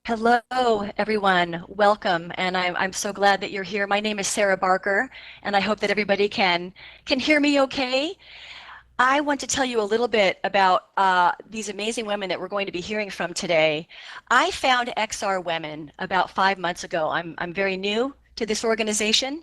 Hello, everyone. Welcome, and I'm so glad that you're here. My name is Sarah Barker, and I hope that everybody can hear me okay. I want to tell you a little bit about these amazing women that we're going to be hearing from today. I found XR Women about 5 months ago. I'm very new to this organization,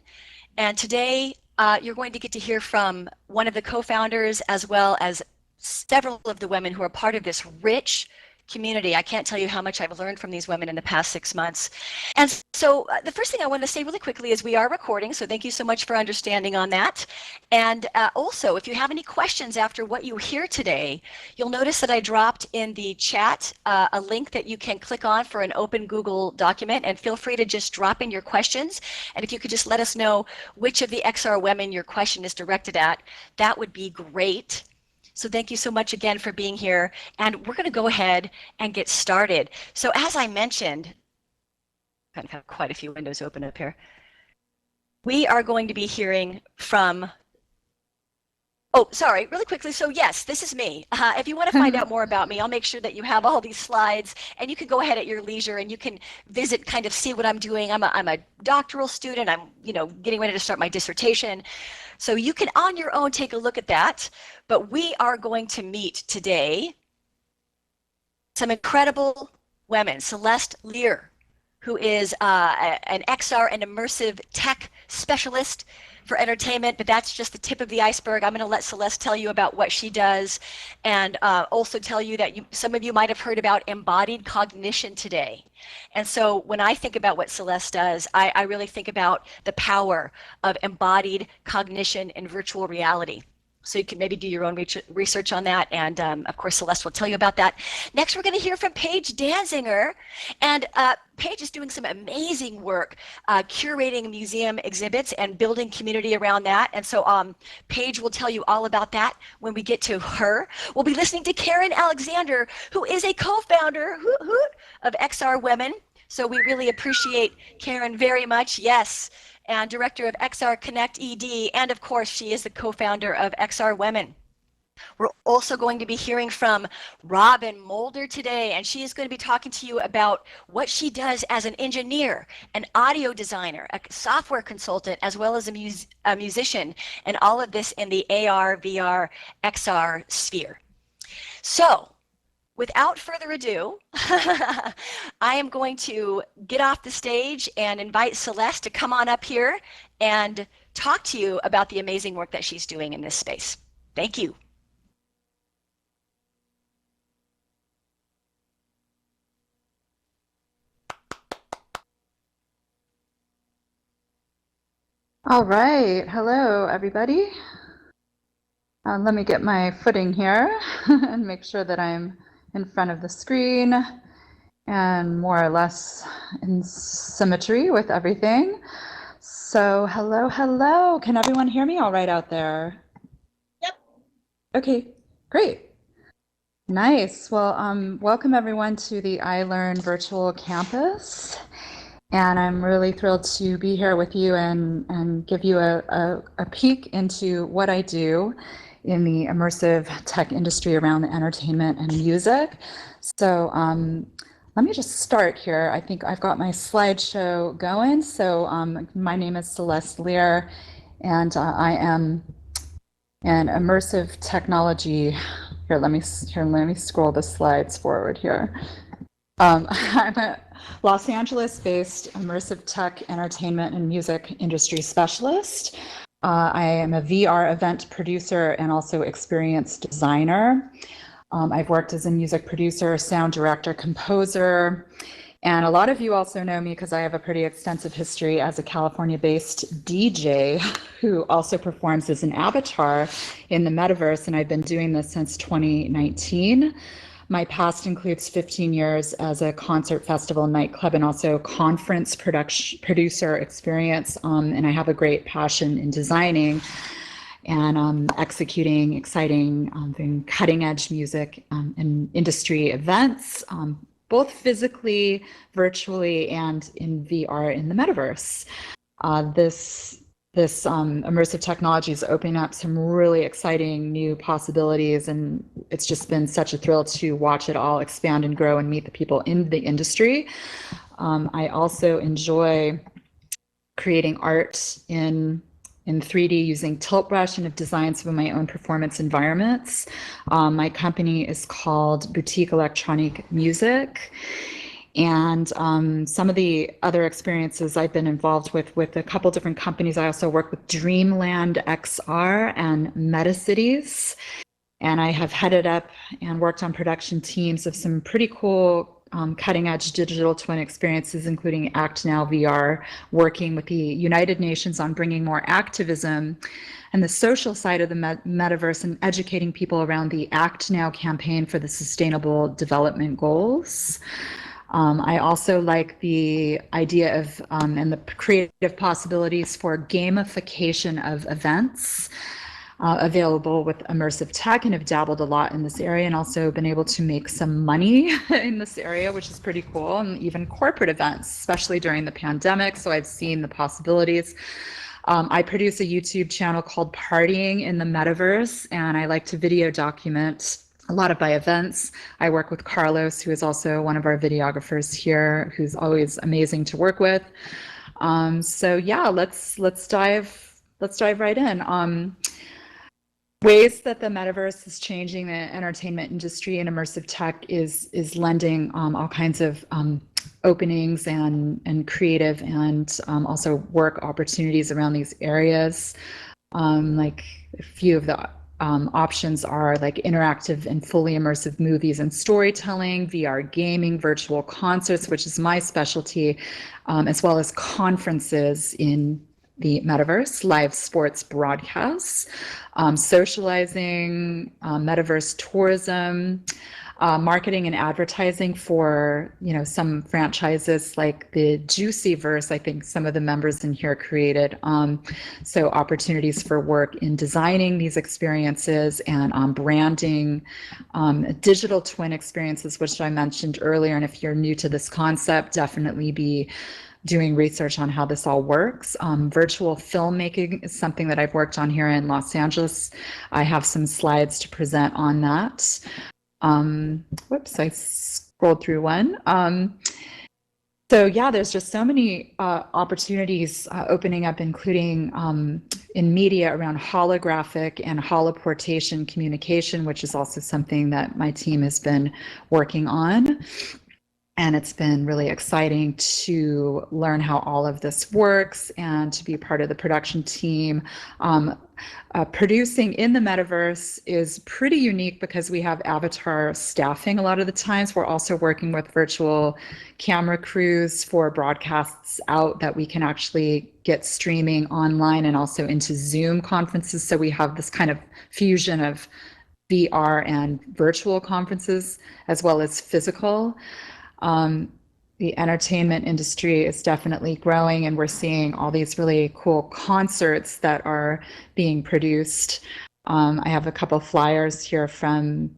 and today you're going to get to hear from one of the co-founders as well as several of the women who are part of this rich community. I can't tell you how much I've learned from these women in the past 6 months. And so the first thing I want to say really quickly is we are recording, so thank you so much for understanding on that. And also, if you have any questions after what you hear today, you'll notice that I dropped in the chat a link that you can click on for an open Google document, and feel free to just drop in your questions. And if you could just let us know which of the XR women your question is directed at, that would be great. So thank you so much again for being here, and we're going to go ahead and get started. So as I mentioned, I kind of have quite a few windows open up here. We are going to be hearing from, oh, sorry, really quickly. So yes, this is me. If you want to find out more about me, I'll make sure that you have all these slides, and you can go ahead at your leisure and you can visit, kind of see what I'm doing. I'm a doctoral student. I'm, getting ready to start my dissertation. So you can on your own take a look at that, but we are going to meet today some incredible women. Celeste Lear, who is an XR and immersive tech specialist for entertainment, but that's just the tip of the iceberg. I'm going to let Celeste tell you about what she does, and also tell you that some of you might have heard about embodied cognition today. And so when I think about what Celeste does, I really think about the power of embodied cognition in virtual reality. So you can maybe do your own research on that, and of course Celeste will tell you about that. Next, we're going to hear from Paige Dansinger, and Paige is doing some amazing work curating museum exhibits and building community around that. And so Paige will tell you all about that when we get to her. We'll be listening to Karen Alexander, who is a co-founder of XR Women. So we really appreciate Karen very much. Yes. And director of XRconnectED, and of course she is the co-founder of XR Women. We're also going to be hearing from Robin Moulder today, and she is going to be talking to you about what she does as an engineer, an audio designer, a software consultant, as well as a musician, and all of this in the AR, VR, XR sphere. So without further ado, I am going to get off the stage and invite Celeste to come on up here and talk to you about the amazing work that she's doing in this space. Thank you. All right. Hello, everybody. Let me get my footing here and make sure that I'm in front of the screen and more or less in symmetry with everything. So hello. Can everyone hear me all right out there? Yep. Okay, great. Nice. Well, welcome everyone to the iLRN virtual campus. And I'm really thrilled to be here with you and give you a peek into what I do in the immersive tech industry around the entertainment and music. So let me just start here. I think I've got my slideshow going. So my name is Celeste Lear, and I am an immersive technology. Here, let me scroll the slides forward here. I'm a Los Angeles-based immersive tech, entertainment, and music industry specialist. I am a VR event producer and also experience designer. I've worked as a music producer, sound director, composer, and a lot of you also know me because I have a pretty extensive history as a California-based DJ who also performs as an avatar in the MetaVRse, and I've been doing this since 2019. My past includes 15 years as a concert, festival, nightclub, and also conference producer experience. And I have a great passion in designing and executing exciting cutting edge music and industry events, both physically, virtually, and in VR in the MetaVRse. This this immersive technology is opening up some really exciting new possibilities, and it's just been such a thrill to watch it all expand and grow and meet the people in the industry. I also enjoy creating art in 3D using tilt brush, and have designed some of my own performance environments. My company is called Boutique Electronique Music. And some of the other experiences I've been involved with a couple different companies. I also work with Dreamland XR and MetaCities. And I have headed up and worked on production teams of some pretty cool cutting edge digital twin experiences, including ActNow VR, working with the United Nations on bringing more activism and the social side of the metaverse and educating people around the ActNow campaign for the Sustainable Development Goals. I also like the idea of and the creative possibilities for gamification of events available with immersive tech, and have dabbled a lot in this area, and also been able to make some money in this area, which is pretty cool, and even corporate events, especially during the pandemic. So I've seen the possibilities. I produce a YouTube channel called Partying in the MetaVRse, and I like to video document a lot of my events. I work with Carlos, who is also one of our videographers here, who's always amazing to work with. So yeah, let's dive right in. Ways that the metaverse is changing the entertainment industry and immersive tech is lending all kinds of openings and creative and also work opportunities around these areas. Like a few of the options are like interactive and fully immersive movies and storytelling, VR gaming, virtual concerts, which is my specialty, as well as conferences in the metaverse, live sports broadcasts, socializing, metaverse tourism, marketing and advertising for, some franchises like the Juicyverse. I think some of the members in here created. So opportunities for work in designing these experiences and branding, digital twin experiences, which I mentioned earlier. And if you're new to this concept, definitely be doing research on how this all works. Virtual filmmaking is something that I've worked on here in Los Angeles. I have some slides to present on that. Whoops, I scrolled through one. So yeah, there's just so many opportunities opening up, including in media around holographic and holoportation communication, which is also something that my team has been working on. And it's been really exciting to learn how all of this works and to be part of the production team. Producing in the metaverse is pretty unique because we have avatar staffing a lot of the times. We're also working with virtual camera crews for broadcasts out that we can actually get streaming online and also into Zoom conferences. So we have this kind of fusion of VR and virtual conferences as well as physical. The entertainment industry is definitely growing, and we're seeing all these really cool concerts that are being produced. I have a couple flyers here from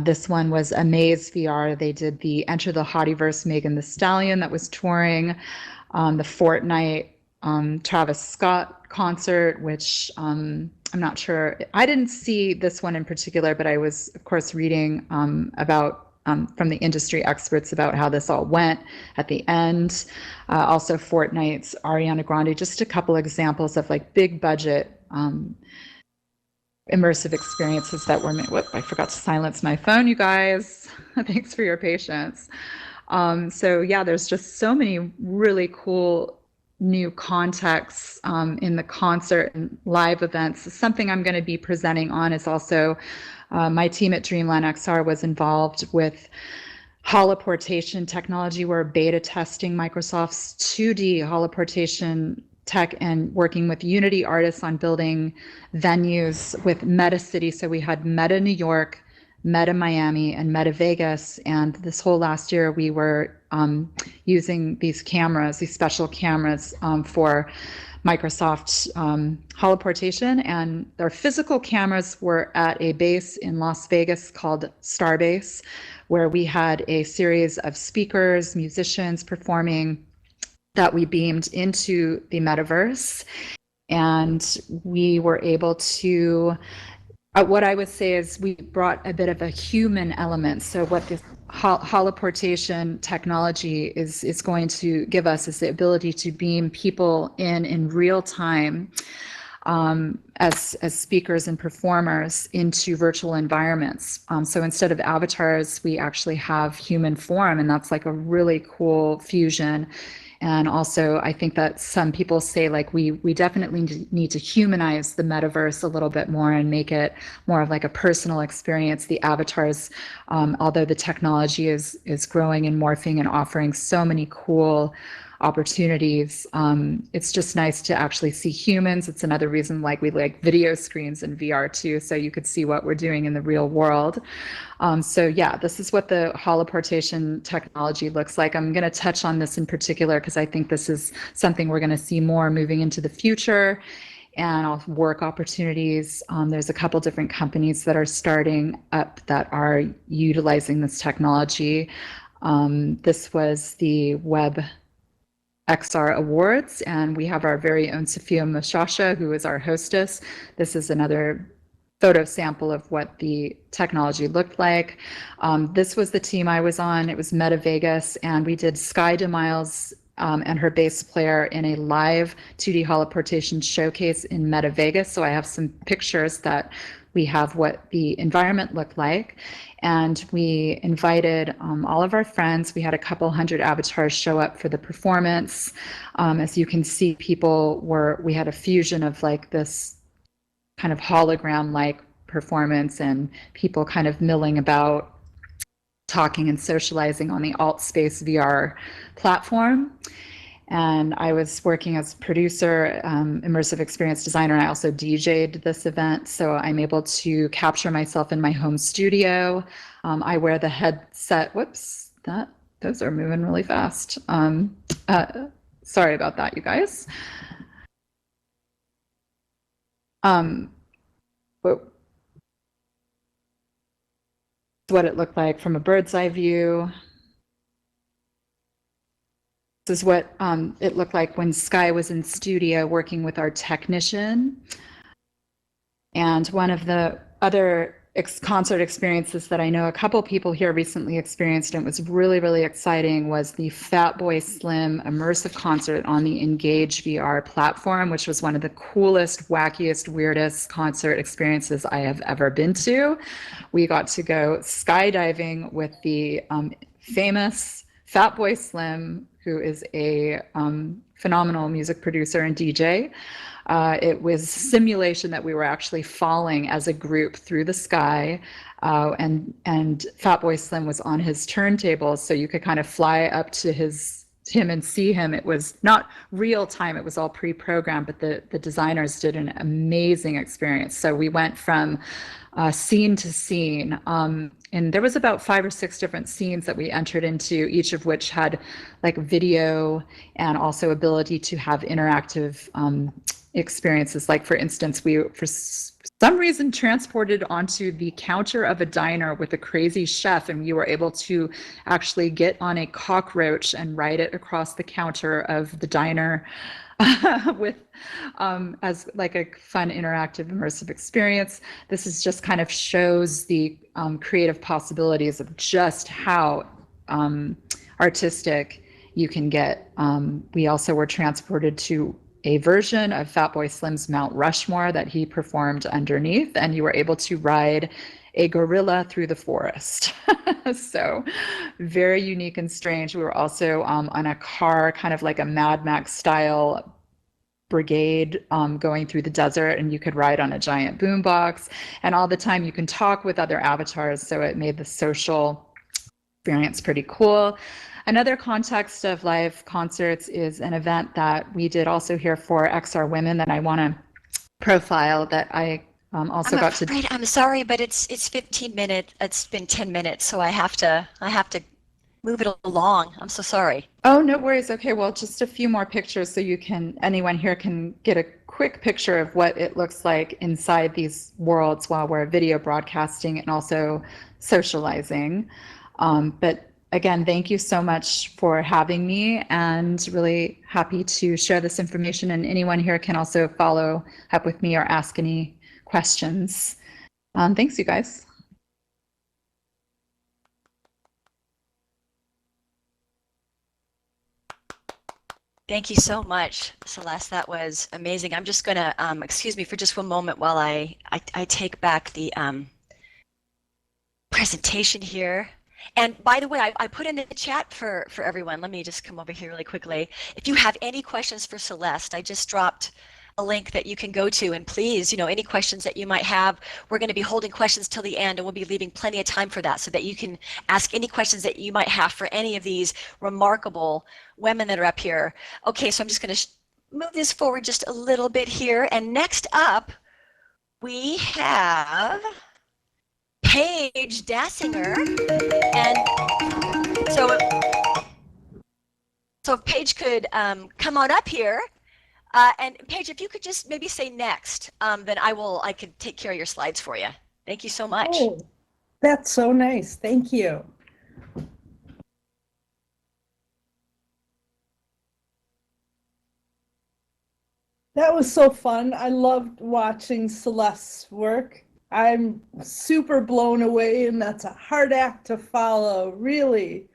this one was Amaze VR. They did the Enter the Hottyverse Megan Thee Stallion that was touring, the Fortnite Travis Scott concert, which I'm not sure. I didn't see this one in particular, but I was, of course, reading about from the industry experts about how this all went at the end. Also Fortnite's Ariana Grande, just a couple examples of like big budget immersive experiences that were made. Whoop, I forgot to silence my phone, you guys. Thanks for your patience. So yeah, there's just so many really cool new contexts in the concert and live events. Something I'm going to be presenting on is also my team at Dreamland XR was involved with holoportation technology. We're beta testing Microsoft's 2D holoportation tech and working with Unity artists on building venues with MetaCity. So we had Meta New York, Meta Miami, and Meta Vegas. And this whole last year, we were using these cameras, these special cameras for Microsoft holoportation, and their physical cameras were at a base in Las Vegas called Starbase, where we had a series of speakers, musicians performing that we beamed into the metaverse. And we were able to, what I would say is we brought a bit of a human element. So what this holoportation technology is going to give us is the ability to beam people in real time, as speakers and performers into virtual environments. So instead of avatars, we actually have human form, and that's like a really cool fusion. And also, I think that some people say like we definitely need to humanize the metaverse a little bit more and make it more of like a personal experience. The avatars, although the technology is growing and morphing and offering so many cool opportunities, it's just nice to actually see humans. It's another reason like we like video screens in VR too, so you could see what we're doing in the real world. So yeah, this is what the holoportation technology looks like. I'm going to touch on this in particular because I think this is something we're going to see more moving into the future, and work opportunities. There's a couple different companies that are starting up that are utilizing this technology. This was the Web XR Awards, and we have our very own Sophia Mashasha, who is our hostess. This is another photo sample of what the technology looked like. This was the team I was on. It was MetaVRse, and we did Sky DeMiles and her bass player in a live 2D holoportation showcase in MetaVRse. So I have some pictures that we have what the environment looked like. And we invited all of our friends. We had a couple hundred avatars show up for the performance. As you can see, we had a fusion of like this kind of hologram-like performance and people kind of milling about, talking and socializing on the AltSpace VR platform. And I was working as producer, immersive experience designer, and I also DJ'd this event. So I'm able to capture myself in my home studio. I wear the headset. Whoops, those are moving really fast. Sorry about that, you guys. What it looked like from a bird's eye view. This is what it looked like when Sky was in studio working with our technician. And one of the other concert experiences that I know a couple people here recently experienced, and it was really, really exciting, was the Fatboy Slim immersive concert on the Engage VR platform, which was one of the coolest, wackiest, weirdest concert experiences I have ever been to. We got to go skydiving with the famous Fatboy Slim, who is a phenomenal music producer and DJ. It was simulation that we were actually falling as a group through the sky, and Fatboy Slim was on his turntables, so you could kind of fly up to him and see him. It was not real time, it was all pre-programmed, but the designers did an amazing experience. So we went from scene to scene, and there was about 5 or 6 different scenes that we entered into, each of which had like video and also ability to have interactive experiences. Like for instance, we for some reason transported onto the counter of a diner with a crazy chef, and you were able to actually get on a cockroach and ride it across the counter of the diner with as like a fun interactive immersive experience. This is just kind of shows the creative possibilities of just how artistic you can get. We also were transported to a version of Fatboy Slim's Mount Rushmore that he performed underneath, and you were able to ride a gorilla through the forest. So very unique and strange. We were also on a car, kind of like a Mad Max style brigade, going through the desert, and you could ride on a giant boombox, and all the time you can talk with other avatars, so it made the social experience pretty cool. Another context of live concerts is an event that we did also here for XR Women that I want to profile, that I also got to. I'm sorry, but it's 15 minutes. It's been 10 minutes, so I have to move it along. I'm so sorry. Oh, no worries. Okay, well, just a few more pictures so anyone here can get a quick picture of what it looks like inside these worlds while we're video broadcasting and also socializing. But again, thank you so much for having me, and really happy to share this information. And anyone here can also follow up with me or ask any questions. Thanks, you guys. Thank you so much, Celeste. That was amazing. I'm just going to, excuse me for just one moment while I take back the presentation here. And by the way, I put in the chat for everyone. Let me just come over here really quickly. If you have any questions for Celeste, I just dropped a link that you can go to, and please, any questions that you might have, we're going to be holding questions till the end, and we'll be leaving plenty of time for that so that you can ask any questions that you might have for any of these remarkable women that are up here. Okay, so I'm just going to move this forward just a little bit here, and next up we have Paige Dansinger, and so if Paige could come on up here. And Paige, if you could just maybe say next, then I could take care of your slides for you. Thank you so much. Oh, that's so nice. Thank you. That was so fun. I loved watching Celeste's work. I'm super blown away, and that's a hard act to follow, really.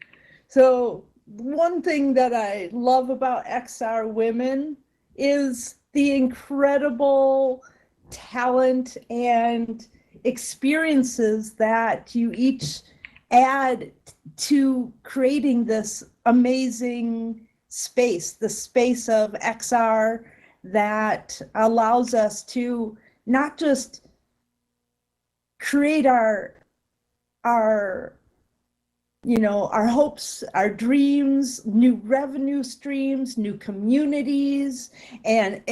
So one thing that I love about XR Women is the incredible talent and experiences that you each add to creating this amazing space, the space of XR that allows us to not just create our hopes, our dreams, new revenue streams, new communities, and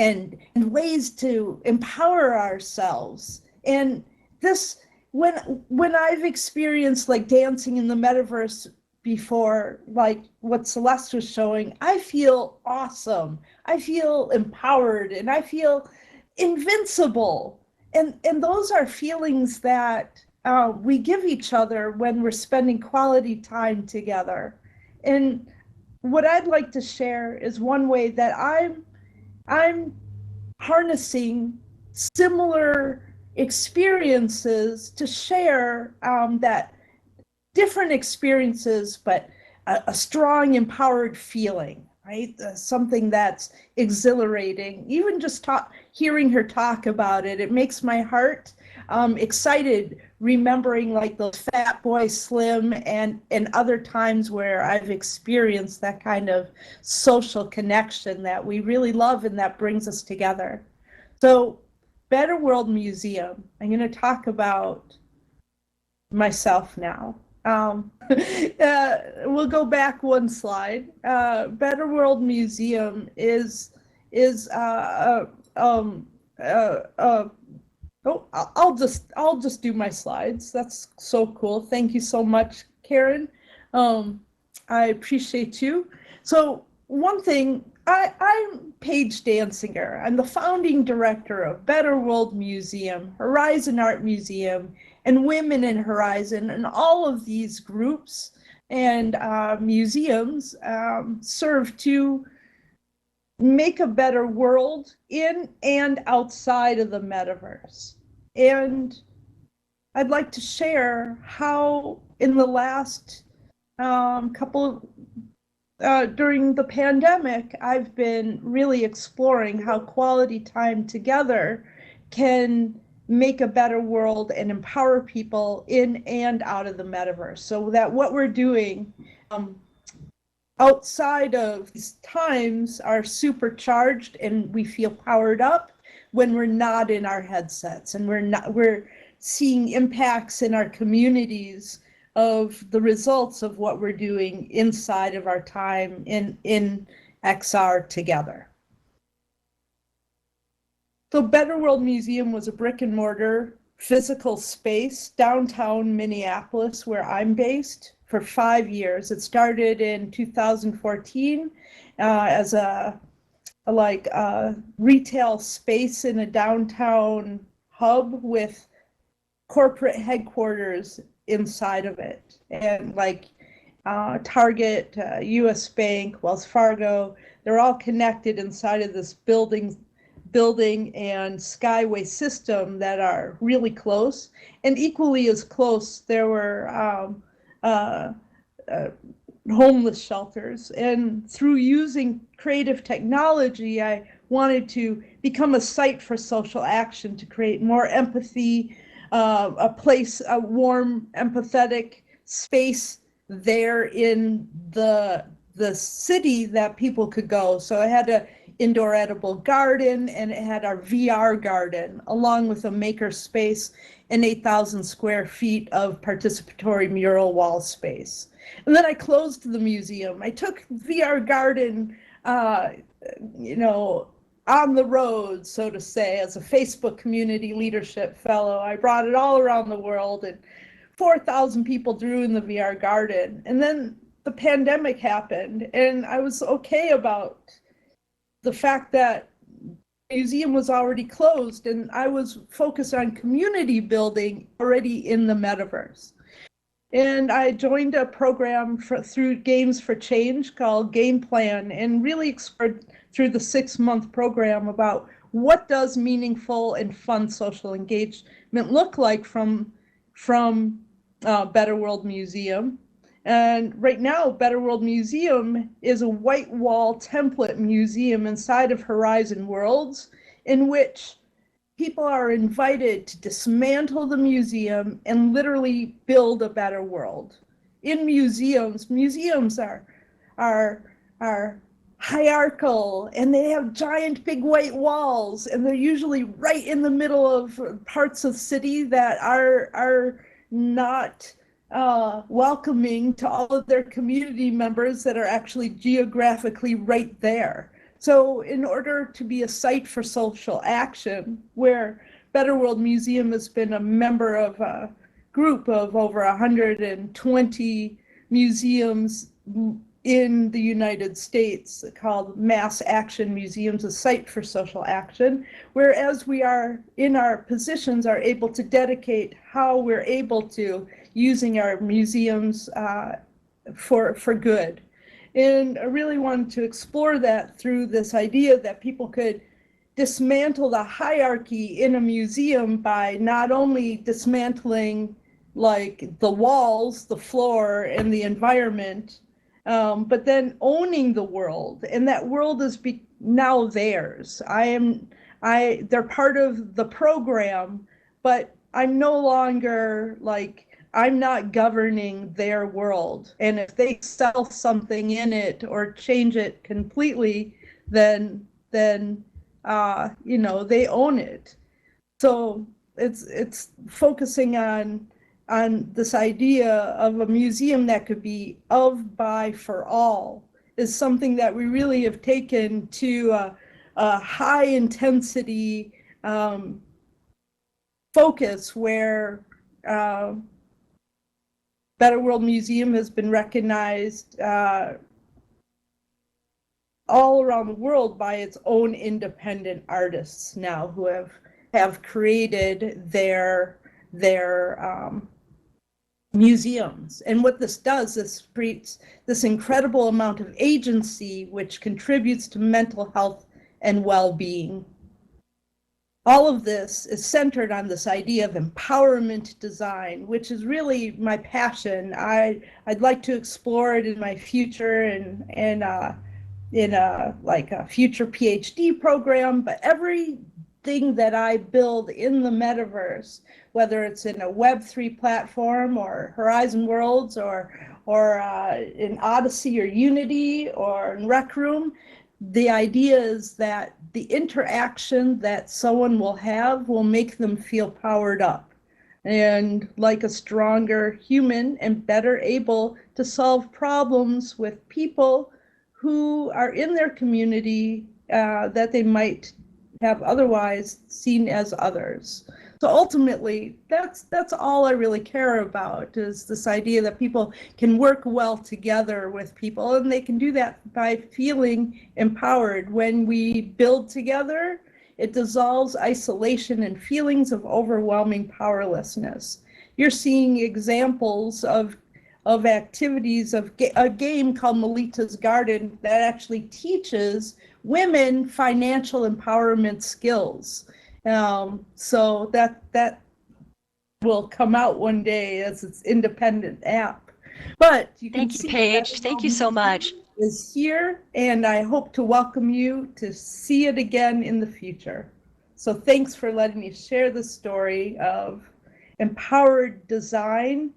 ways to empower ourselves. And this, when I've experienced like dancing in the metaverse before, like what Celeste was showing, I feel awesome. I feel empowered, and I feel invincible. And those are feelings that we give each other when we're spending quality time together. And what I'd like to share is one way that I'm harnessing similar experiences to share that different experiences, but a strong, empowered feeling, right? Something that's exhilarating. Even just hearing her talk about it, it makes my heart excited, remembering like the Fat Boy Slim and other times where I've experienced that kind of social connection that we really love and that brings us together. So Better World Museum, I'm going to talk about myself now. We'll go back one slide. Better World Museum I'll just do my slides. That's so cool. Thank you so much, Karen. I appreciate you. So one thing, I'm Paige Dansinger. I'm the founding director of Better World Museum, Horizon Art Museum, and Women in Horizon, and all of these groups and museums serve to make a better world in and outside of the metaverse. And I'd like to share how in the last during the pandemic, I've been really exploring how quality time together can make a better world and empower people in and out of the metaverse. So that what we're doing outside of these times are supercharged, and we feel powered up when we're not in our headsets, and we're seeing impacts in our communities of the results of what we're doing inside of our time in XR together. So Better World Museum was a brick and mortar physical space downtown Minneapolis, where I'm based, for 5 years. It started in 2014 as a retail space in a downtown hub with corporate headquarters inside of it. And Target, US Bank, Wells Fargo. They're all connected inside of this building and skyway system that are really close. And equally as close, there were homeless shelters. And through using creative technology, I wanted to become a site for social action to create more empathy, a place, a warm, empathetic space there in the city that people could go. So I had a indoor edible garden, and it had our VR garden, along with a maker space and 8,000 square feet of participatory mural wall space. And then I closed the museum. I took VR garden, on the road, so to say, as a Facebook community leadership fellow. I brought it all around the world, and 4,000 people drew in the VR garden. And then the pandemic happened, and I was okay about the fact that the museum was already closed, and I was focused on community building already in the metaverse. And I joined a program through Games for Change called Game Plan, and really explored through the 6-month program about what does meaningful and fun social engagement look like from Better World Museum. And right now, Better World Museum is a white wall template museum inside of Horizon Worlds, in which people are invited to dismantle the museum and literally build a better world. In museums are hierarchical, and they have giant big white walls, and they're usually right in the middle of parts of city that are not welcoming to all of their community members that are actually geographically right there. So in order to be a site for social action, where Better World Museum has been a member of a group of over 120 museums in the United States called Mass Action Museums, a site for social action, whereas we are in our positions are able to dedicate how we're able to using our museums for good. And I really wanted to explore that through this idea that people could dismantle the hierarchy in a museum by not only dismantling like the walls, the floor, and the environment, but then owning the world. And that world is now theirs. They're part of the program, but I'm no longer I'm not governing their world. And if they sell something in it or change it completely, then they own it. So it's focusing on this idea of a museum that could be of, by, for all is something that we really have taken to a high intensity focus, where Better World Museum has been recognized all around the world by its own independent artists now, who have created their museums. And what this does is creates this incredible amount of agency, which contributes to mental health and well-being. All of this is centered on this idea of empowerment design, which is really my passion. I'd like to explore it in my future and in a future PhD program, but everything that I build in the metaverse, whether it's in a Web3 platform or Horizon Worlds or in Odyssey or Unity or in Rec Room, the idea is that the interaction that someone will have will make them feel powered up and like a stronger human and better able to solve problems with people who are in their community that they might have otherwise seen as others. So ultimately, that's all I really care about, is this idea that people can work well together with people, and they can do that by feeling empowered. When we build together, it dissolves isolation and feelings of overwhelming powerlessness. You're seeing examples of of activities of a game called Melita's Garden that actually teaches women financial empowerment skills. So that will come out one day as its independent app. But you can Thank you, see Paige. Thank you so much. is here, and I hope to welcome you to see it again in the future. So thanks for letting me share the story of empowered design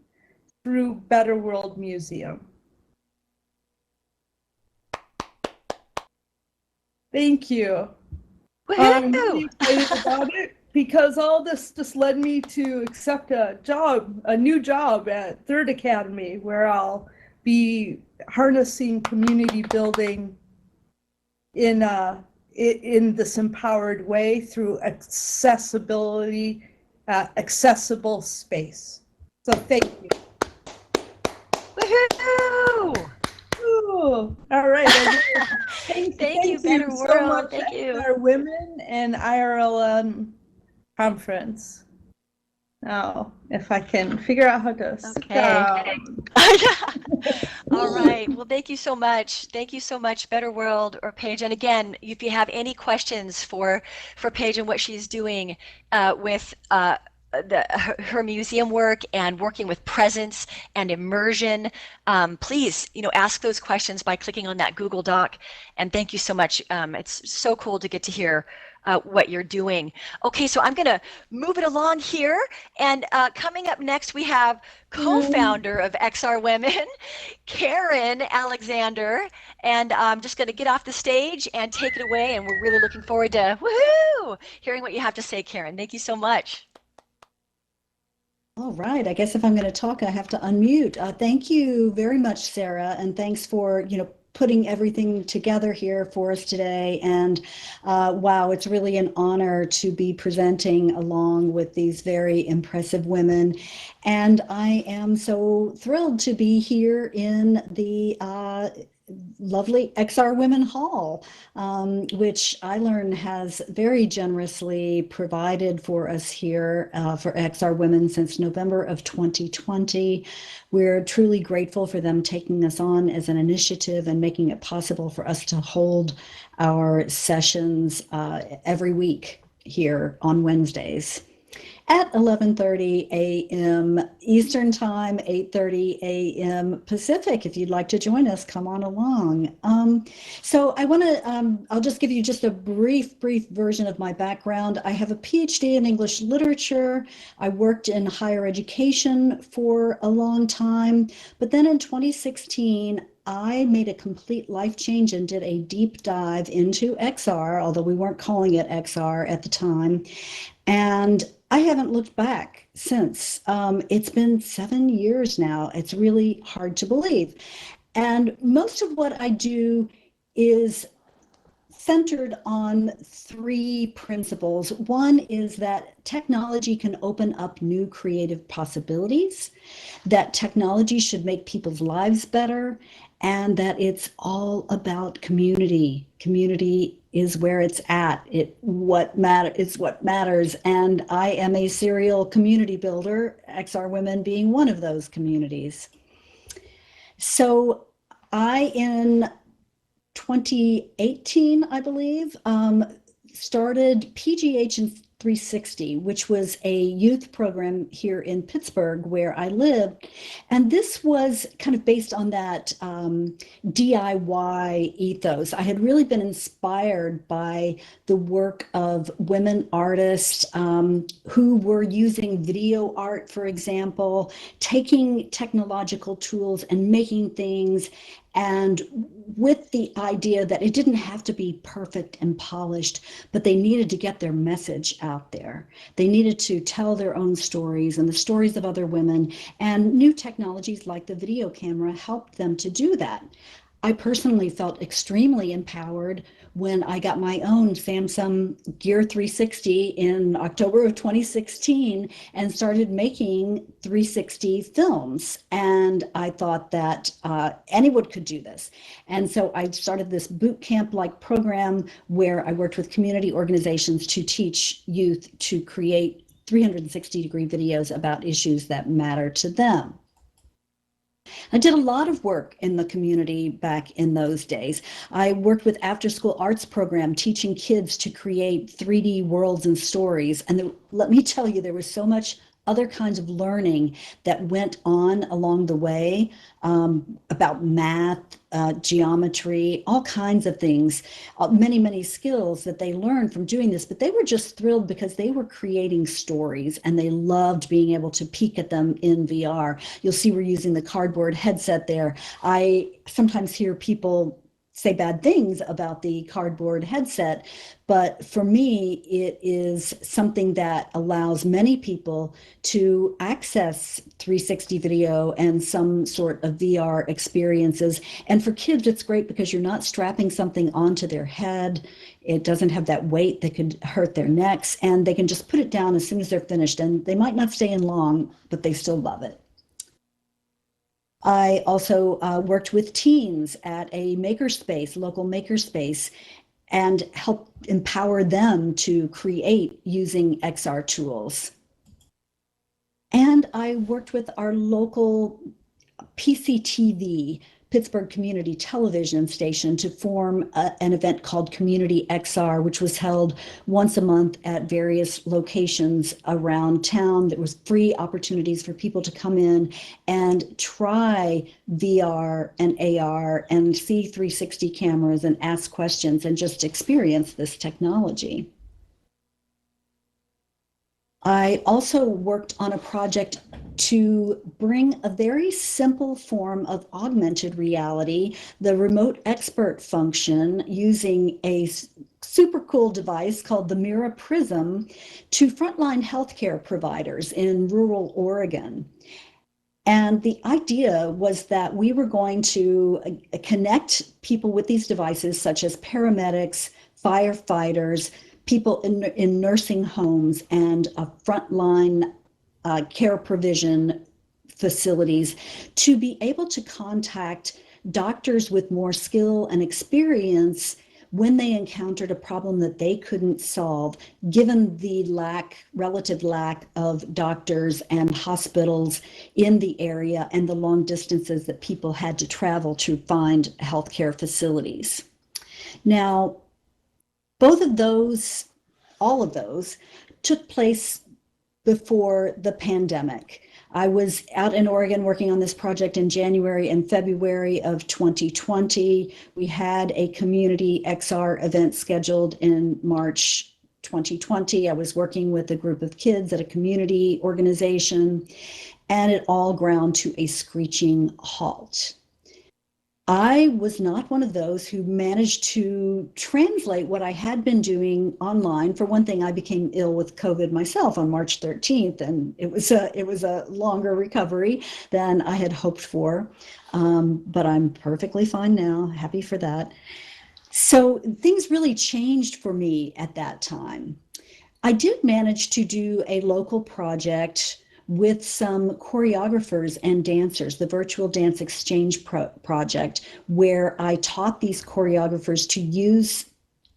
through Better World Museum. Thank you. I'm really excited about it because all this just led me to accept a new job at Third Academy, where I'll be harnessing community building in this empowered way through accessibility, accessible space. So thank you. Woohoo! Ooh, all right. Thank you, Better World. So much, thank you. XR Women and IRLN conference. Now, if I can figure out how to sit down. All right. Well, thank you so much. Thank you so much, Better World or Paige. And again, if you have any questions for Paige and what she's doing with her museum work and working with presence and immersion, please, ask those questions by clicking on that Google Doc. And thank you so much. It's so cool to get to hear what you're doing. Okay, so I'm going to move it along here. And coming up next, we have co-founder of XR Women, Karen Alexander. And I'm just going to get off the stage and take it away. And we're really looking forward to hearing what you have to say, Karen. Thank you so much. All right, I guess if I'm going to talk, I have to unmute. Thank you very much, Sarah, and thanks for, putting everything together here for us today. And wow, it's really an honor to be presenting along with these very impressive women. And I am so thrilled to be here in the lovely XR Women Hall, which iLRN has very generously provided for us here for XR Women since November of 2020. We're truly grateful for them taking us on as an initiative and making it possible for us to hold our sessions every week here on Wednesdays at 11:30 a.m. Eastern Time, 8:30 a.m. Pacific. If you'd like to join us, come on along. So I want to, I'll just give you just a brief version of my background. I have a PhD in English literature. I worked in higher education for a long time, but then in 2016, I made a complete life change and did a deep dive into XR, although we weren't calling it XR at the time. And I haven't looked back since. It's been 7 years now. It's really hard to believe. And most of what I do is centered on 3 principles. One is that technology can open up new creative possibilities, that technology should make people's lives better, and that it's all about community. Community is where it's at. It's what matters. And I am a serial community builder, XR Women being one of those communities. So I, in 2018, I believe, started PGH360, which was a youth program here in Pittsburgh where I lived. And this was kind of based on that DIY ethos. I had really been inspired by the work of women artists who were using video art, for example, taking technological tools and making things, and with the idea that it didn't have to be perfect and polished, but they needed to get their message out there. They needed to tell their own stories and the stories of other women, and new technologies like the video camera helped them to do that. I personally felt extremely empowered when I got my own Samsung Gear 360 in October of 2016 and started making 360 films. And I thought that anyone could do this. And so I started this boot camp-like program where I worked with community organizations to teach youth to create 360-degree videos about issues that matter to them. I did a lot of work in the community back in those days. I worked with after-school arts program, teaching kids to create 3D worlds and stories. And let me tell you, there was so much other kinds of learning that went on along the way, about math, geometry, all kinds of things, many, many skills that they learned from doing this. But they were just thrilled because they were creating stories and they loved being able to peek at them in VR. You'll see we're using the cardboard headset there. I sometimes hear people say bad things about the cardboard headset, but for me, it is something that allows many people to access 360 video and some sort of VR experiences. And for kids, it's great because you're not strapping something onto their head. It doesn't have that weight that could hurt their necks, and they can just put it down as soon as they're finished. And they might not stay in long, but they still love it. I also worked with teens at a makerspace, local makerspace, and helped empower them to create using XR tools. And I worked with our local PCTV, Pittsburgh Community Television Station, to form an event called Community XR, which was held once a month at various locations around town. There was free opportunities for people to come in and try VR and AR and see 360 cameras and ask questions and just experience this technology. I also worked on a project to bring a very simple form of augmented reality, the remote expert function, using a super cool device called the Mira Prism, to frontline healthcare providers in rural Oregon. And the idea was that we were going to connect people with these devices, such as paramedics, firefighters, people in nursing homes, and frontline care provision facilities, to be able to contact doctors with more skill and experience when they encountered a problem that they couldn't solve, given the relative lack of doctors and hospitals in the area and the long distances that people had to travel to find healthcare facilities. Now, both of those, all of those, took place before the pandemic. I was out in Oregon working on this project in January and February of 2020. We had a community XR event scheduled in March 2020. I was working with a group of kids at a community organization, and it all ground to a screeching halt. I was not one of those who managed to translate what I had been doing online. For one thing, I became ill with COVID myself on March 13th, and it was a longer recovery than I had hoped for. But I'm perfectly fine now, happy for that. So things really changed for me at that time. I did manage to do a local project with some choreographers and dancers, the Virtual Dance Exchange project, where I taught these choreographers to use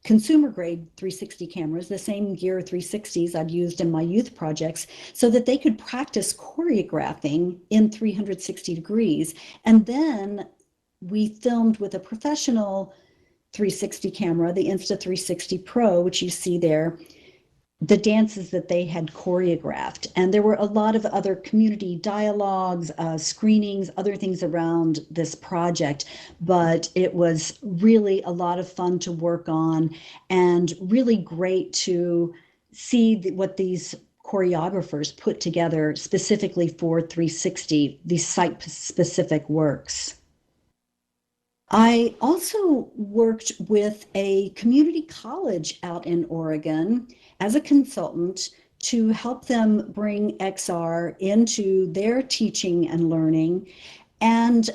consumer-grade 360 cameras, the same Gear 360s I'd used in my youth projects, so that they could practice choreographing in 360 degrees. And then we filmed with a professional 360 camera, the Insta360 Pro, which you see there, the dances that they had choreographed. And there were a lot of other community dialogues, screenings, other things around this project, but it was really a lot of fun to work on and really great to see what these choreographers put together specifically for 360, these site-specific works. I also worked with a community college out in Oregon as a consultant to help them bring XR into their teaching and learning, and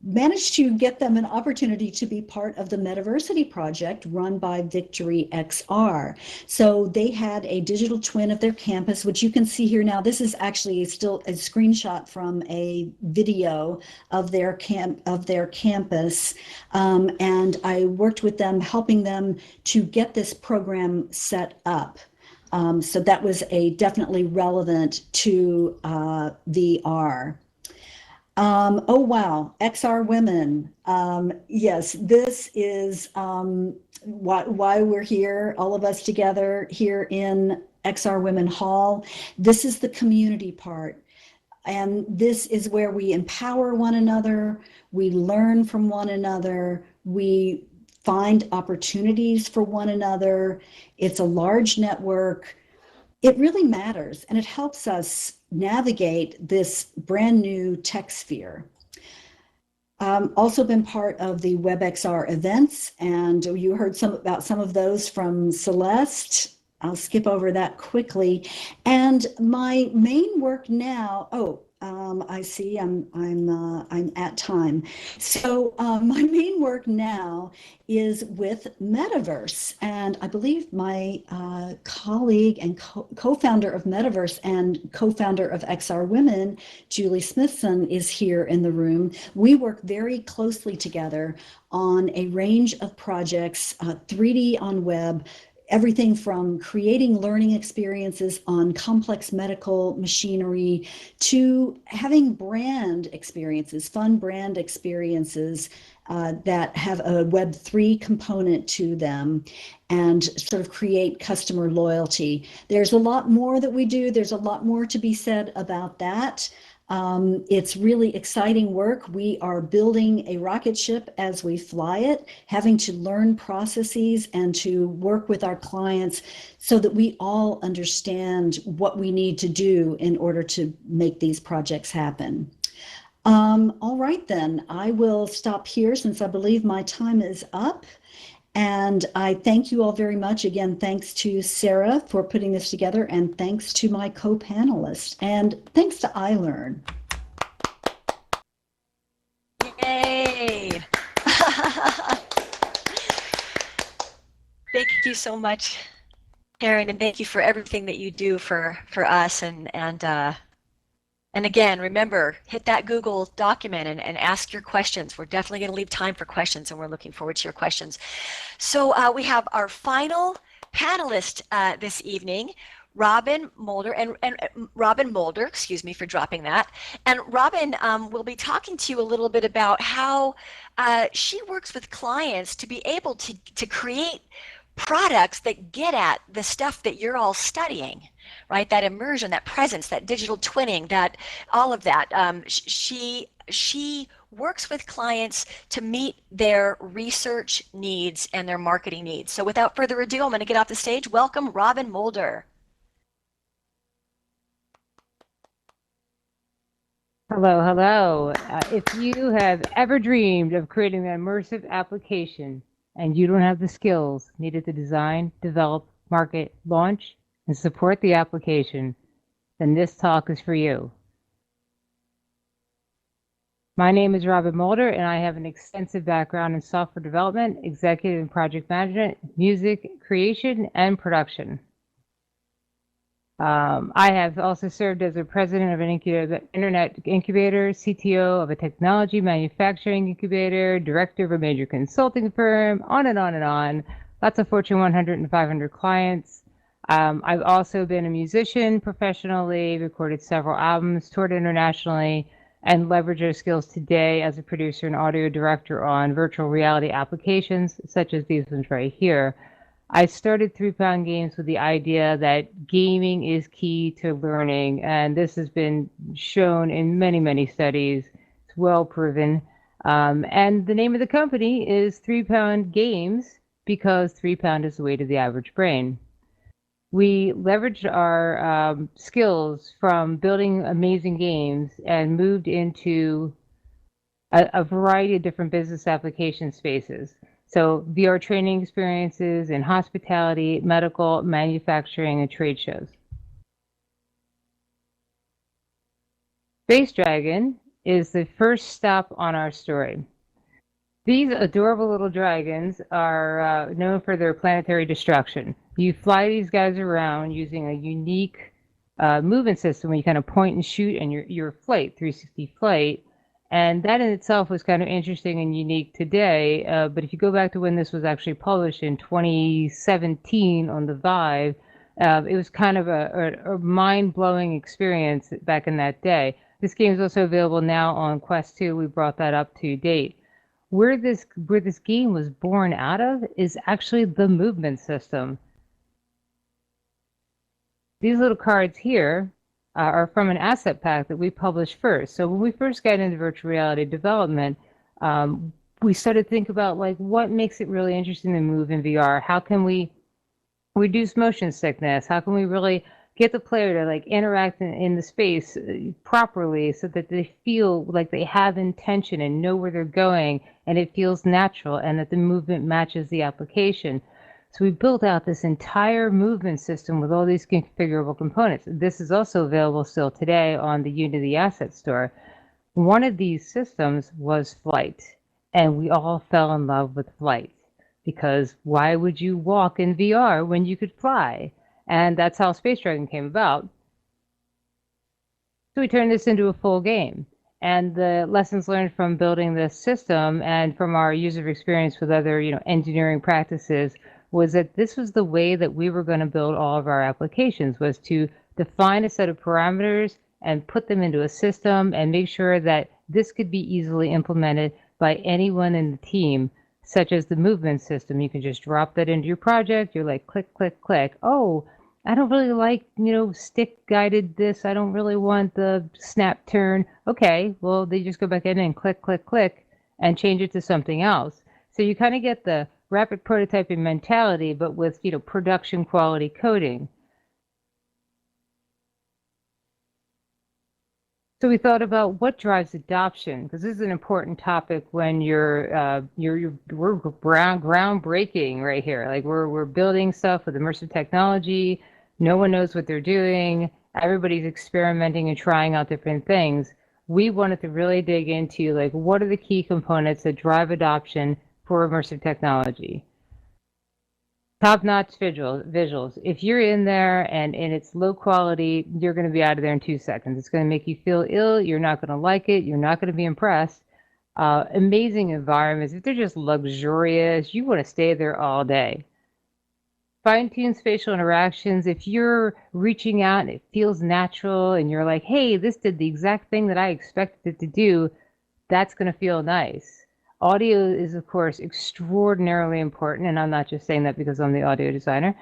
managed to get them an opportunity to be part of the MetaVRse project run by Victory XR. So they had a digital twin of their campus, which you can see here now. This is actually still a screenshot from a video of their campus. And I worked with them, helping them to get this program set up. So that was definitely relevant to VR. Oh, wow. XR Women. Yes, this is why we're here, all of us together here in XR Women Hall. This is the community part. And this is where we empower one another, we learn from one another, we find opportunities for one another. It's a large network. It really matters, and it helps us navigate this brand new tech sphere. Also been part of the WebXR events, and you heard about some of those from Celeste. I'll skip over that quickly. And my main work now, I see I'm at time. So my main work now is with MetaVRse, and I believe my colleague and co-founder of MetaVRse and co-founder of XR Women, Julie Smithson, is here in the room. We work very closely together on a range of projects, 3D on web, everything from creating learning experiences on complex medical machinery to having brand experiences, fun brand experiences that have a Web3 component to them and sort of create customer loyalty. There's a lot more that we do. There's a lot more to be said about that. It's really exciting work. We are building a rocket ship as we fly it, having to learn processes and to work with our clients so that we all understand what we need to do in order to make these projects happen. All right, then, I will stop here since I believe my time is up. And I thank you all very much. Again, thanks to Sarah for putting this together, and thanks to my co-panelists, and thanks to iLRN. Yay! Thank you so much, Karen, and thank you for everything that you do for us. And again, remember, hit that Google document and ask your questions. We're definitely going to leave time for questions, and we're looking forward to your questions. So we have our final panelist this evening, Robin Moulder, and Robin Moulder, excuse me for dropping that. And Robin will be talking to you a little bit about how she works with clients to be able to create products that get at the stuff that you're all studying, right? That immersion, that presence, that digital twinning, that all of that. She works with clients to meet their research needs and their marketing needs. So without further ado, I'm going to get off the stage. Welcome, Robin Moulder. Hello, hello. If you have ever dreamed of creating an immersive application and you don't have the skills needed to design, develop, market, launch, and support the application, then this talk is for you. My name is Robin Moulder, and I have an extensive background in software development, executive and project management, music creation, and production. I have also served as a president of an internet incubator, CTO of a technology manufacturing incubator, director of a major consulting firm, on and on and on. Lots of Fortune 100 and 500 clients. I've also been a musician professionally, recorded several albums, toured internationally, and leverage those skills today as a producer and audio director on virtual reality applications, such as these ones right here. I started 3 Pound Games with the idea that gaming is key to learning, and this has been shown in many, many studies. It's well proven. And the name of the company is 3 Pound Games because 3 pound is the weight of the average brain. We leveraged our skills from building amazing games and moved into a variety of different business application spaces. So VR training experiences in hospitality, medical, manufacturing, and trade shows. Space Dragon is the first stop on our story. These adorable little dragons are known for their planetary destruction. You fly these guys around using a unique movement system where you kind of point and shoot, and your flight, 360 flight. And that in itself was kind of interesting and unique today. But if you go back to when this was actually published in 2017 on the Vive, it was kind of a mind-blowing experience back in that day. This game is also available now on Quest 2. We brought that up to date. Where this game was born out of is actually the movement system. These little cards here are from an asset pack that we published first. So when we first got into virtual reality development, we started to think about like what makes it really interesting to move in VR. How can we reduce motion sickness? How can we really get the player to like interact in the space properly so that they feel like they have intention and know where they're going and it feels natural and that the movement matches the application. So we built out this entire movement system with all these configurable components. This is also available still today on the Unity Asset Store. One of these systems was flight, and we all fell in love with flight because why would you walk in VR when you could fly? And that's how Space Dragon came about. So we turned this into a full game. And the lessons learned from building this system and from our user experience with other, engineering practices was that this was the way that we were going to build all of our applications, was to define a set of parameters and put them into a system and make sure that this could be easily implemented by anyone in the team, such as the movement system. You can just drop that into your project. You're like, click, click, click. Oh, I don't really like, stick guided this. I don't really want the snap turn. Okay, well, they just go back in and click, click, click and change it to something else. So you kind of get the rapid prototyping mentality, but with, production quality coding. So we thought about what drives adoption, because this is an important topic when we're groundbreaking right here. Like we're building stuff with immersive technology. No one knows what they're doing. Everybody's experimenting and trying out different things. We wanted to really dig into like what are the key components that drive adoption for immersive technology. Top-notch visuals. If you're in there and it's low quality, you're going to be out of there in 2 seconds. It's going to make you feel ill. You're not going to like it. You're not going to be impressed. Amazing environments. If they're just luxurious, you want to stay there all day. Fine-tuned spatial interactions. If you're reaching out and it feels natural and you're like, hey, this did the exact thing that I expected it to do, that's going to feel nice. Audio is, of course, extraordinarily important, and I'm not just saying that because I'm the audio designer.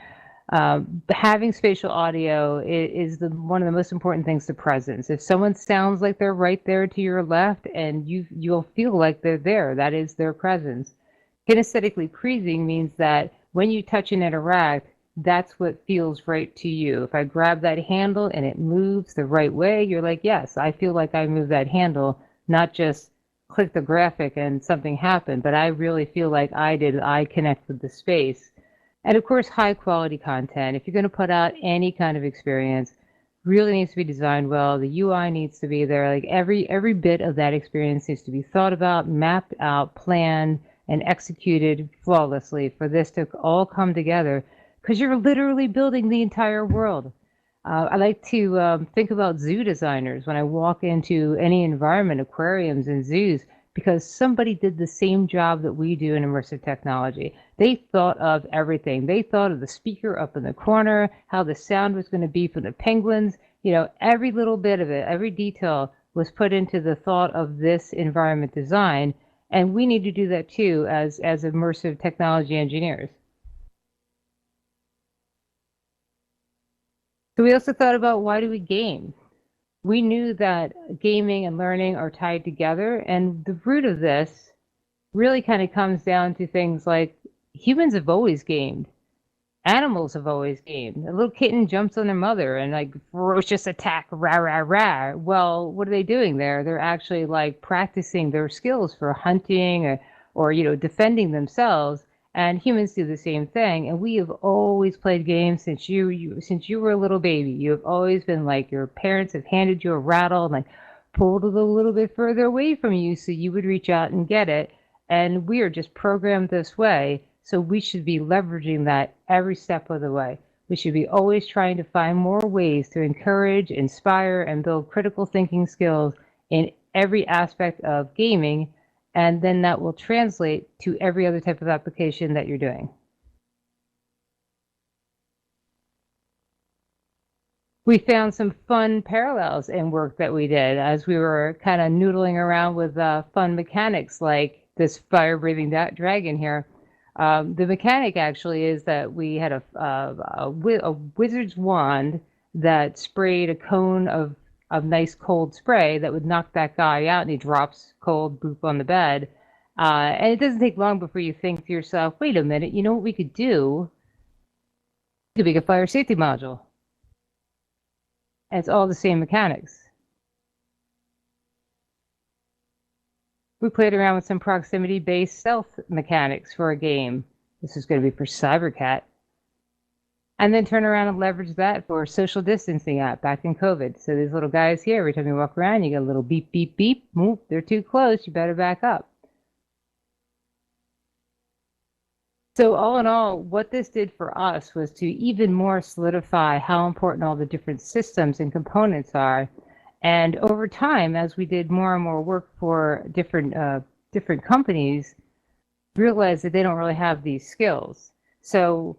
Having spatial audio is one of the most important things to presence. If someone sounds like they're right there to your left, and you'll feel like they're there, that is their presence. Kinesthetically pleasing means that when you touch and interact, that's what feels right to you. If I grab that handle and it moves the right way, you're like, yes, I feel like I moved that handle, not just click the graphic and something happened, but I really feel like I connect with the space. And of course, high quality content. If you're going to put out any kind of experience, really needs to be designed well. The UI needs to be there. Like every bit of that experience needs to be thought about, mapped out, planned, and executed flawlessly for this to all come together, because you're literally building the entire world. I like to think about zoo designers when I walk into any environment, aquariums and zoos, because somebody did the same job that we do in immersive technology. They thought of everything. They thought of the speaker up in the corner, how the sound was going to be for the penguins. Every little bit of it, every detail was put into the thought of this environment design. And we need to do that too as immersive technology engineers. So we also thought about, why do we game? We knew that gaming and learning are tied together, and the root of this really kind of comes down to things like humans have always gamed. Animals have always gamed. A little kitten jumps on their mother and like ferocious attack, rah, rah, rah. Well, what are they doing there? They're actually like practicing their skills for hunting or defending themselves. And humans do the same thing. And we have always played games since you were a little baby. You have always been like, your parents have handed you a rattle and like pulled it a little bit further away from you so you would reach out and get it. And we are just programmed this way. So we should be leveraging that every step of the way. We should be always trying to find more ways to encourage, inspire, and build critical thinking skills in every aspect of gaming. And then that will translate to every other type of application that you're doing. we found some fun parallels in work that we did as we were kind of noodling around with fun mechanics like this fire-breathing dragon here. The mechanic actually is that we had a wizard's wand that sprayed a cone of nice cold spray that would knock that guy out, and he drops cold boop on the bed. And it doesn't take long before you think to yourself, wait a minute, you know what we could do? We could make a fire safety module. And it's all the same mechanics. We played around with some proximity-based stealth mechanics for a game. This is going to be for CyberCat. And then turn around and leverage that for a social distancing app back in COVID. So these little guys here, every time you walk around, you get a little beep, beep, beep. Oop, they're too close, you better back up. So all in all, what this did for us was to even more solidify how important all the different systems and components are. And over time, as we did more and more work for different companies, realized that they don't really have these skills. So,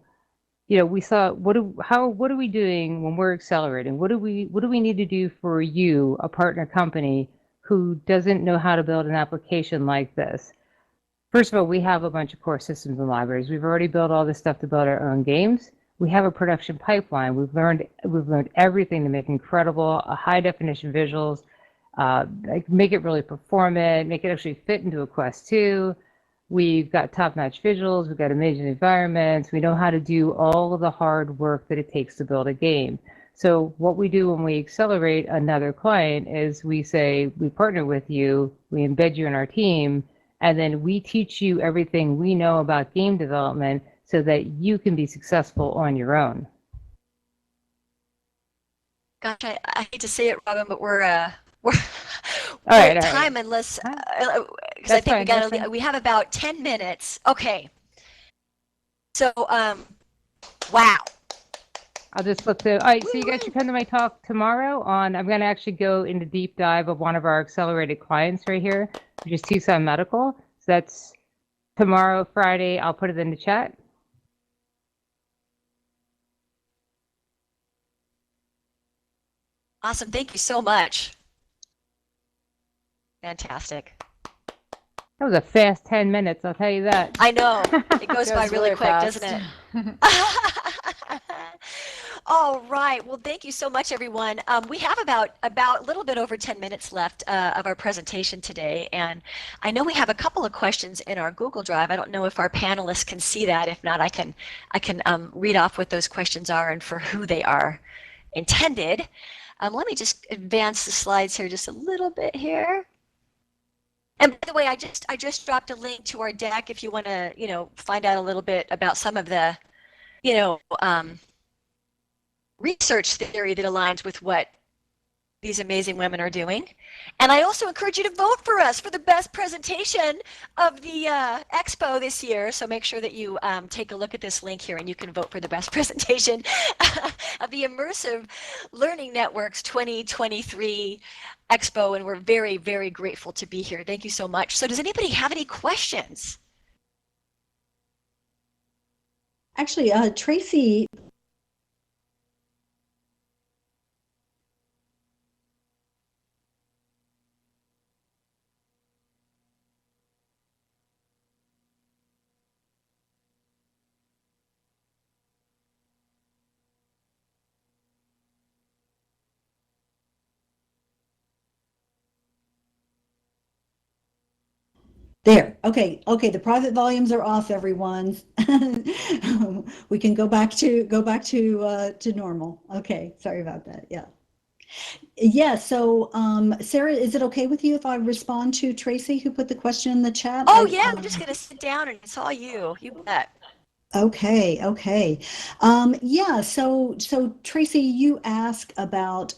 you know, we saw what are we doing when we're accelerating? What do we need to do for you, a partner company who doesn't know how to build an application like this? First of all, we have a bunch of core systems and libraries. We've already built all this stuff to build our own games. We have a production pipeline. We've learned everything to make incredible, high definition visuals, like make it really performant, make it actually fit into a Quest 2. We've got top-notch visuals. We've got amazing environments. We know how to do all of the hard work that it takes to build a game. So what we do when we accelerate another client is we say, we partner with you, we embed you in our team, and then we teach you everything we know about game development so that you can be successful on your own. Gosh, I hate to say it, Robin, but we're at time, unless because I think we have about 10 minutes. Okay. So wow. I'll just flip to, all right, so you guys should come to my talk tomorrow on, I'm going to actually go into deep dive of one of our accelerated clients right here, which is Tucson Medical. So that's tomorrow, Friday. I'll put it in the chat. Awesome. Thank you so much. Fantastic. That was a fast 10 minutes, I'll tell you that. I know. It goes by really quick, fast. doesn't it? All right. Well, thank you so much, everyone. We have about a little bit over 10 minutes left of our presentation today, and I know we have a couple of questions in our Google Drive. I don't know if our panelists can see that. If not, I can read off what those questions are and for who they are intended. Let me just advance the slides here just a little bit here. And by the way, I just dropped a link to our deck if you want to, find out a little bit about some of the, research theory that aligns with what these amazing women are doing. And I also encourage you to vote for us for the best presentation of the expo this year. So make sure that you take a look at this link here and you can vote for the best presentation of the Immersive Learning Networks 2023 expo. And we're very, very grateful to be here. Thank you so much. So does anybody have any questions? Actually, Tracy. There. Okay. The private volumes are off, everyone. We can go back to normal. Okay. Sorry about that. Yeah. Yeah. So, Sarah, is it okay with you if I respond to Tracy, who put the question in the chat? Oh yeah. I'm just gonna sit down and it's all you. You bet. Okay. Yeah, so Tracy, you asked about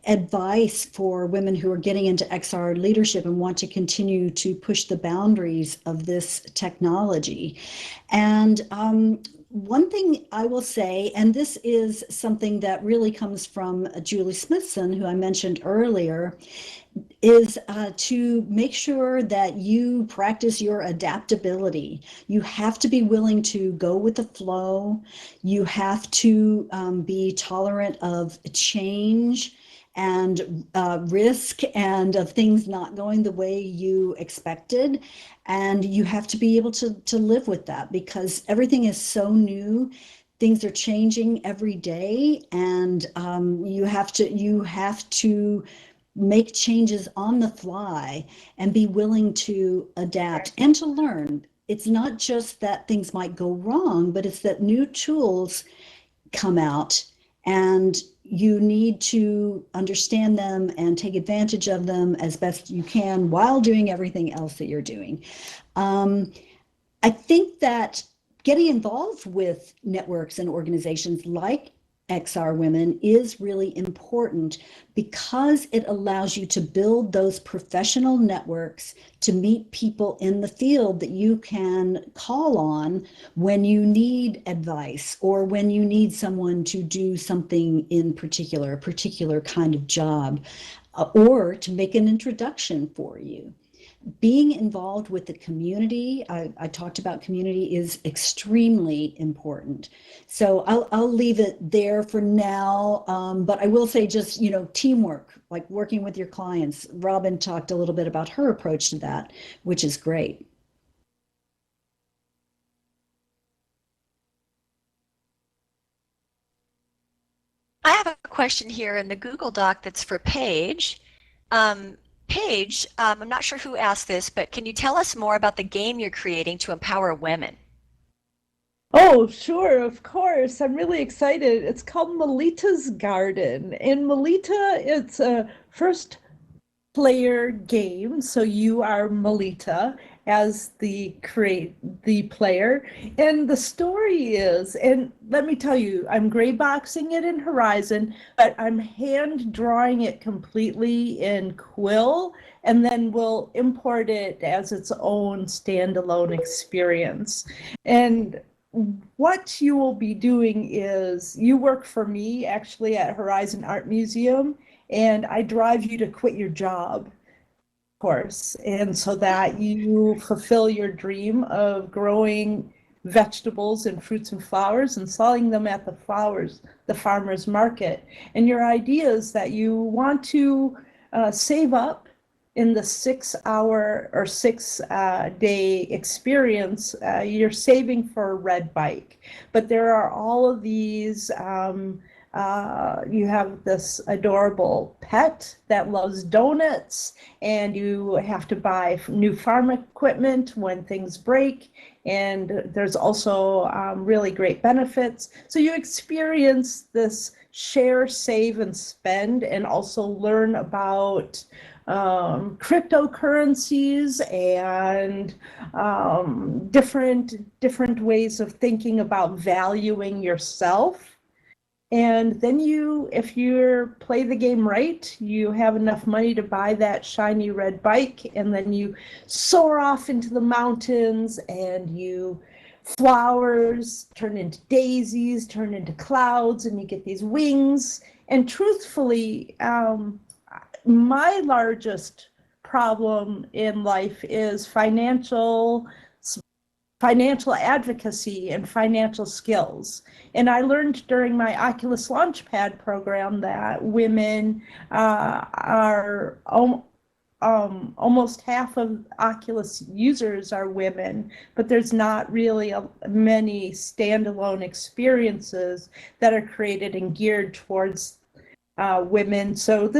advice for women who are getting into XR leadership and want to continue to push the boundaries of this technology. And one thing I will say, and this is something that really comes from Julie Smithson, who I mentioned earlier, is to make sure that you practice your adaptability. You have to be willing to go with the flow. You have to be tolerant of change and risk and of things not going the way you expected. And you have to be able to live with that because everything is so new. Things are changing every day, and you have to make changes on the fly and be willing to adapt and to learn. It's not just that things might go wrong, but it's that new tools come out and you need to understand them and take advantage of them as best you can while doing everything else that you're doing. I think that getting involved with networks and organizations like XR Women is really important because it allows you to build those professional networks to meet people in the field that you can call on when you need advice or when you need someone to do something in particular, a particular kind of job, or to make an introduction for you. Being involved with the community, I talked about community, is extremely important. So I'll leave it there for now. But I will say just, teamwork, like working with your clients. Robin talked a little bit about her approach to that, which is great. I have a question here in the Google Doc that's for Paige. Paige, I'm not sure who asked this, but can you tell us more about the game you're creating to empower women? Oh, sure, of course. I'm really excited. It's called Melita's Garden. In Melita, it's a first player game. So you are Melita as the player. And the story is, and let me tell you, I'm gray boxing it in Horizon, but I'm hand drawing it completely in Quill, and then we'll import it as its own standalone experience. And what you will be doing is you work for me actually at Horizon Art Museum, and I drive you to quit your job, of course, and so that you fulfill your dream of growing vegetables and fruits and flowers and selling them at the farmer's market. And your idea is that you want to save up in the 6-hour or 6-day experience. You're saving for a red bike, but there are all of these. You have this adorable pet that loves donuts, and you have to buy new farm equipment when things break. And there's also really great benefits. So you experience this share, save, and spend, and also learn about cryptocurrencies and different ways of thinking about valuing yourself. And then if you play the game right, you have enough money to buy that shiny red bike, and then you soar off into the mountains, and flowers turn into daisies, turn into clouds, and you get these wings. And truthfully, my largest problem in life is financial advocacy and financial skills. And I learned during my Oculus Launchpad program that women are almost half of Oculus users are women, but there's not really many standalone experiences that are created and geared towards women. So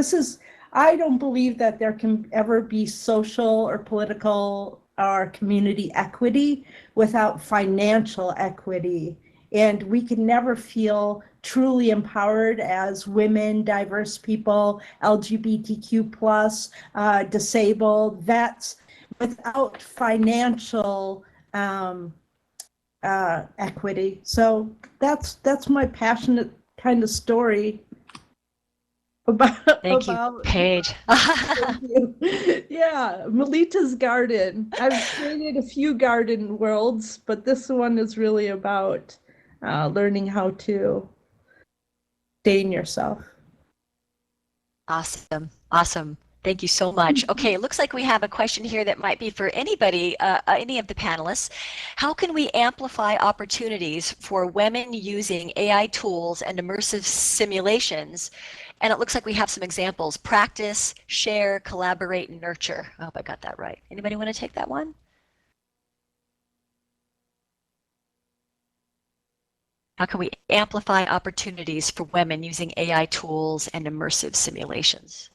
I don't believe that there can ever be social or political or community equity without financial equity. And we can never feel truly empowered as women, diverse people, LGBTQ plus, disabled, vets, without financial equity. So that's my passionate kind of story Thank you, Paige. Thank you. Yeah, Melita's Garden. I've created a few garden worlds, but this one is really about learning how to sustain yourself. Awesome. Awesome. Thank you so much. Okay, it looks like we have a question here that might be for anybody, any of the panelists. How can we amplify opportunities for women using AI tools and immersive simulations? And it looks like we have some examples: practice, share, collaborate, and nurture. I hope I got that right. Anybody want to take that one? How can we amplify opportunities for women using AI tools and immersive simulations?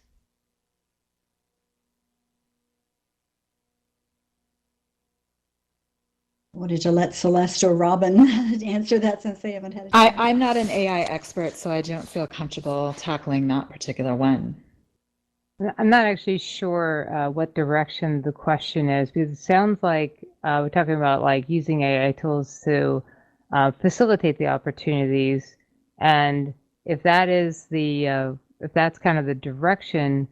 Wanted to let Celeste or Robin answer that since they haven't had a chance. I'm not an AI expert, so I don't feel comfortable tackling that particular one. I'm not actually sure what direction the question is, because it sounds like we're talking about like using AI tools to facilitate the opportunities, and if that is if that's kind of the direction,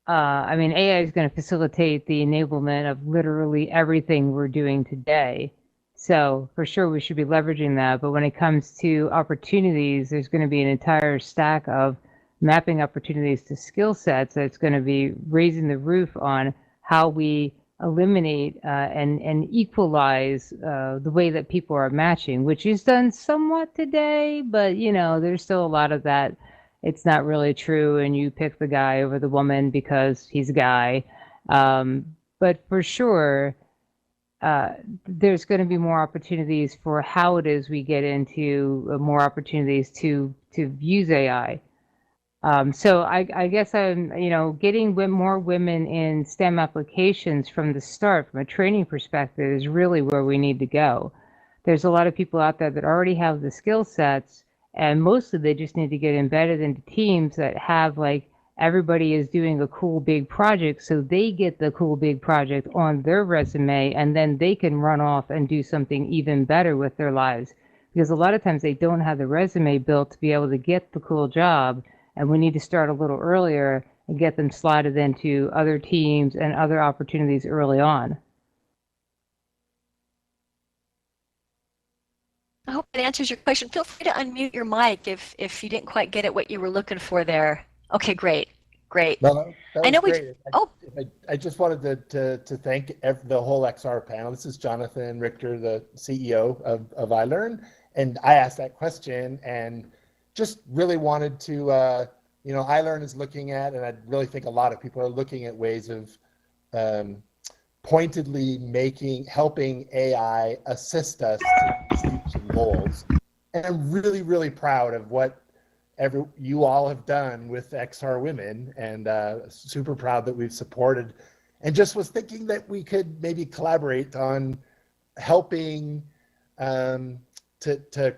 I mean, AI is going to facilitate the enablement of literally everything we're doing today. So for sure, we should be leveraging that. But when it comes to opportunities, there's going to be an entire stack of mapping opportunities to skill sets that's going to be raising the roof on how we eliminate and equalize the way that people are matching, which is done somewhat today, but you know, there's still a lot of that. It's not really true, and you pick the guy over the woman because he's a guy. But for sure, there's going to be more opportunities for how it is we get into more opportunities to use AI. So I guess I'm, getting more women in STEM applications from the start, from a training perspective, is really where we need to go. There's a lot of people out there that already have the skill sets, and mostly they just need to get embedded into teams that have, like, everybody is doing a cool big project, so they get the cool big project on their resume, and then they can run off and do something even better with their lives. Because a lot of times they don't have the resume built to be able to get the cool job, and we need to start a little earlier and get them slotted into other teams and other opportunities early on. I hope that answers your question. Feel free to unmute your mic if you didn't quite get at what you were looking for there. Okay, great. No, that I know was great. Oh, I just wanted to thank the whole XR panel. This is Jonathan Richter, the CEO of iLRN, and I asked that question and just really wanted to, iLRN is looking at, and I really think a lot of people are looking at ways of pointedly helping AI assist us to reach some goals. And I'm really, really proud of what you all have done with XR Women, and super proud that we've supported, and just was thinking that we could maybe collaborate on helping to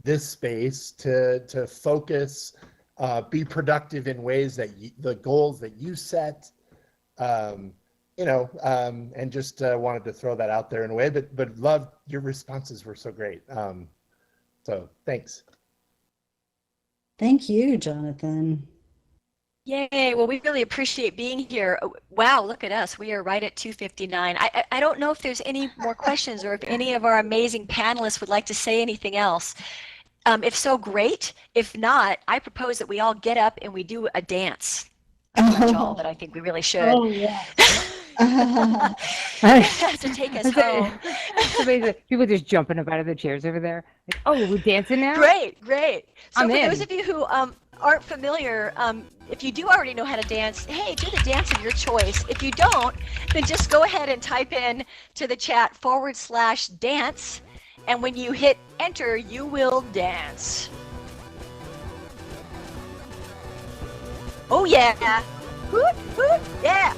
this space to focus, be productive in ways that the goals that you set, and just wanted to throw that out there in a way, but loved your responses were so great. So thanks. Thank you, Jonathan. yay. Well, we really appreciate being here. Oh, wow, look at us. We are right at 2:59. I don't know if there's any more questions or if any of our amazing panelists would like to say anything else. If so, great. If not, I propose that we all get up and we do a dance. That's all that I think we really should. Oh, yes. To take us home. People just jumping up out of their chairs over there. Like, oh, we're dancing now? Great. So I'm for in. those of you who aren't familiar, if you do already know how to dance, hey, do the dance of your choice. If you don't, then just go ahead and type in to the chat /dance. And when you hit enter, you will dance. Oh yeah. Hoot, hoot, yeah.